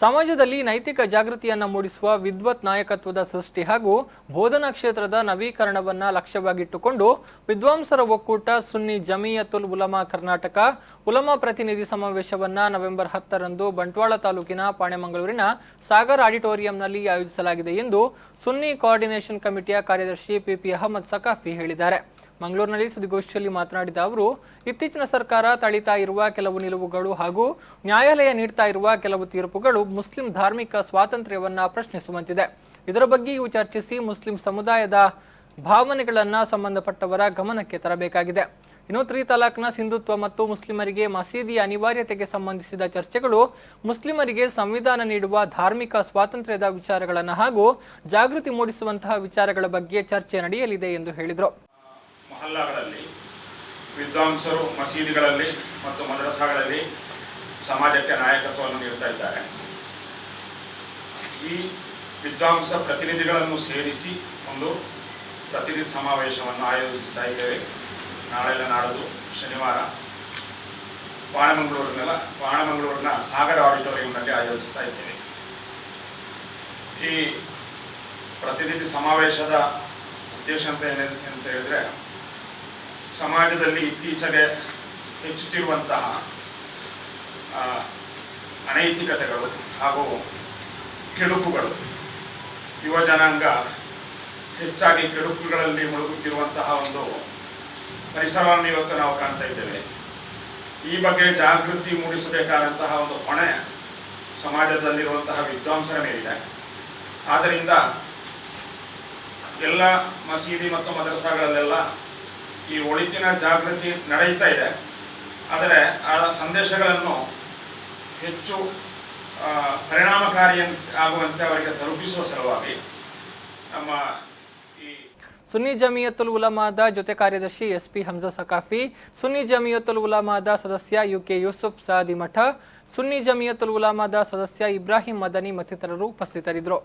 ಸಮಾಜದಲ್ಲಿ ನೈತಿಕ ಜಾಗೃತಿಯನ್ನು ಮೂಡಿಸುವ ವಿದ್ವತ್ ನಾಯಕತ್ವದ ಸೃಷ್ಟಿ ಹಾಗೂ ಬೋಧನಾ ಕ್ಷೇತ್ರದ ನವೀಕರಣವನ್ನು ಲಕ್ಷ್ಯವಾಗಿಟ್ಟುಕೊಂಡು ವಿದ್ವಾಂಸರ ಒಕ್ಕೂಟ ಸುನ್ನಿ ಜಮೀಯತುಲ್ ಉಲಮಾ ಕರ್ನಾಟಕ ಉಲಮಾ ಪ್ರತಿನಿಧಿ ಸಮಾವೇಶವನ್ನು ನವೆಂಬರ್ 10ರಂದು ಬಂಟ್ವಾಳ ತಾಲೂಕಿನ ಪಾಣೆಮಂಗಳೂರಿನ ಸಾಗರ್ ಆಡಿಟೋರಿಯಂನಲ್ಲಿ ಆಯೋಜಿಸಲಾಗಿದೆ ಎಂದು ಸುನ್ನಿ ಕೋಆರ್ಡಿನೇಷನ್ ಕಮಿಟಿಯ ಕಾರ್ಯದರ್ಶಿ ಪಿಪಿ ಅಹಮದ್ ಸಕಾಫಿ ಹೇಳಿದ್ದಾರೆ। ಮಂಗಳೂರಿನಲ್ಲಿ ಸುದ್ದಿಗೋಷ್ಠಿಯಲ್ಲಿ ಮಾತನಾಡಿದ ಅವರು, ಇತ್ತೀಚಿನ ಸರ್ಕಾರ ತಳಿತಾ ಇರುವ ಕೆಲವು ನಿಲುವುಗಳು ಹಾಗೂ ನ್ಯಾಯಾಲಯ ನೀಡ್ತಾ ಇರುವ ಕೆಲವು ತೀರ್ಪುಗಳು ಮುಸ್ಲಿಂ ಧಾರ್ಮಿಕ ಸ್ವಾತಂತ್ರ್ಯವನ್ನ ಪ್ರಶ್ನಿಸುವಂತಿದೆ। ಇದರ ಬಗ್ಗೆಯೂ ಚರ್ಚಿಸಿ ಮುಸ್ಲಿಂ ಸಮುದಾಯದ ಭಾವನೆಗಳನ್ನ ಸಂಬಂಧಪಟ್ಟವರ ಗಮನಕ್ಕೆ ತರಬೇಕಾಗಿದೆ। ಇನ್ನು ತ್ರಿತಲಾಕ್ನ ಸಿಂಧುತ್ವ ಮತ್ತು ಮುಸ್ಲಿಮರಿಗೆ ಮಸೀದಿಯ ಅನಿವಾರ್ಯತೆಗೆ ಸಂಬಂಧಿಸಿದ ಚರ್ಚೆಗಳು ಮುಸ್ಲಿಮರಿಗೆ ಸಂವಿಧಾನ ನೀಡುವ ಧಾರ್ಮಿಕ ಸ್ವಾತಂತ್ರ್ಯದ ವಿಚಾರಗಳನ್ನು ಹಾಗೂ ಜಾಗೃತಿ ಮೂಡಿಸುವಂತಹ ವಿಚಾರಗಳ ಬಗ್ಗೆ ಚರ್ಚೆ ನಡೆಯಲಿದೆ ಎಂದು ಹೇಳಿದರು। ಮೊಹಲ್ಲಾಗಳಲ್ಲಿ ವಿದ್ವಾಂಸರು ಮಸೀದಿಗಳಲ್ಲಿ ಮತ್ತು ಮದ್ರಸಾಗಳಲ್ಲಿ ಸಮಾಜಕ್ಕೆ ನಾಯಕತ್ವವನ್ನು ನೀಡ್ತಾ ಇದ್ದಾರೆ। ಈ ವಿದ್ವಾಂಸ ಪ್ರತಿನಿಧಿಗಳನ್ನು ಸೇರಿಸಿ ಒಂದು ಪ್ರತಿನಿಧಿ ಸಮಾವೇಶವನ್ನು ಆಯೋಜಿಸ್ತಾ ಇದ್ದೇವೆ। ನಾಳೆಲ್ಲ ನಾಡದು ಶನಿವಾರ ಪಾಣೆಮಂಗಳೂರಿನ ಸಾಗರ ಆಡಿಟೋರಿಯಂನಲ್ಲಿ ಆಯೋಜಿಸ್ತಾ ಇದ್ದೇವೆ। ಈ ಪ್ರತಿನಿಧಿ ಸಮಾವೇಶದ ಉದ್ದೇಶ ಅಂತ ಹೇಳಿದ್ರೆ, ಸಮಾಜದಲ್ಲಿ ಇತ್ತೀಚೆಗೆ ಹೆಚ್ಚುತ್ತಿರುವಂತಹ ಅನೈತಿಕತೆಗಳು ಹಾಗೂ ಕೆಡುಕುಗಳು, ಯುವ ಜನಾಂಗ ಹೆಚ್ಚಾಗಿ ಕೆಡುಕುಗಳಲ್ಲಿ ಮುಳುಗುತ್ತಿರುವಂತಹ ಒಂದು ಪರಿಸರವನ್ನು ಇವತ್ತು ನಾವು ಕಾಣ್ತಾ ಇದ್ದೇವೆ। ಈ ಬಗ್ಗೆ ಜಾಗೃತಿ ಮೂಡಿಸಬೇಕಾದಂತಹ ಒಂದು ಹೊಣೆ ಸಮಾಜದಲ್ಲಿರುವಂತಹ ವಿದ್ವಾಂಸರ ಮೇಲಿದೆ। ಆದ್ದರಿಂದ ಎಲ್ಲ ಮಸೀದಿ ಮತ್ತು ಮದ್ರಸಾಗಳಲ್ಲೆಲ್ಲ ಈ ಒಳಿತಿನ ಜಾಗೃತಿ ನಡೆಯುತ್ತಾ ಇದೆ। ಆದರೆ ಆ ಸಂದೇಶಗಳನ್ನು ಹೆಚ್ಚು ಪರಿಣಾಮಕಾರಿ ಆಗುವಂತೆ ಅವರಿಗೆ ತಲುಪಿಸುವ ಸಲುವಾಗಿ ನಮ್ಮ ಈ ಸುನ್ನಿ ಜಮೀಯತುಲ್ ಉಲಮಾದ ಜೊತೆ ಕಾರ್ಯದರ್ಶಿ ಎಸ್ಪಿ ಹಮ್ಜಾ ಸಕಾಫಿ, ಸುನ್ನಿ ಜಮೀಯತುಲ್ ಉಲಮಾದ ಸದಸ್ಯ ಯುಕೆ ಯೂಸುಫ್ ಸಾದಿ ಮಠ, ಸುನ್ನಿ ಜಮೀಯತುಲ್ ಉಲಮಾದ ಸದಸ್ಯ ಇಬ್ರಾಹಿಂ ಮದನಿ ಮತ್ತಿತರರು ಉಪಸ್ಥಿತರಿದ್ದರು।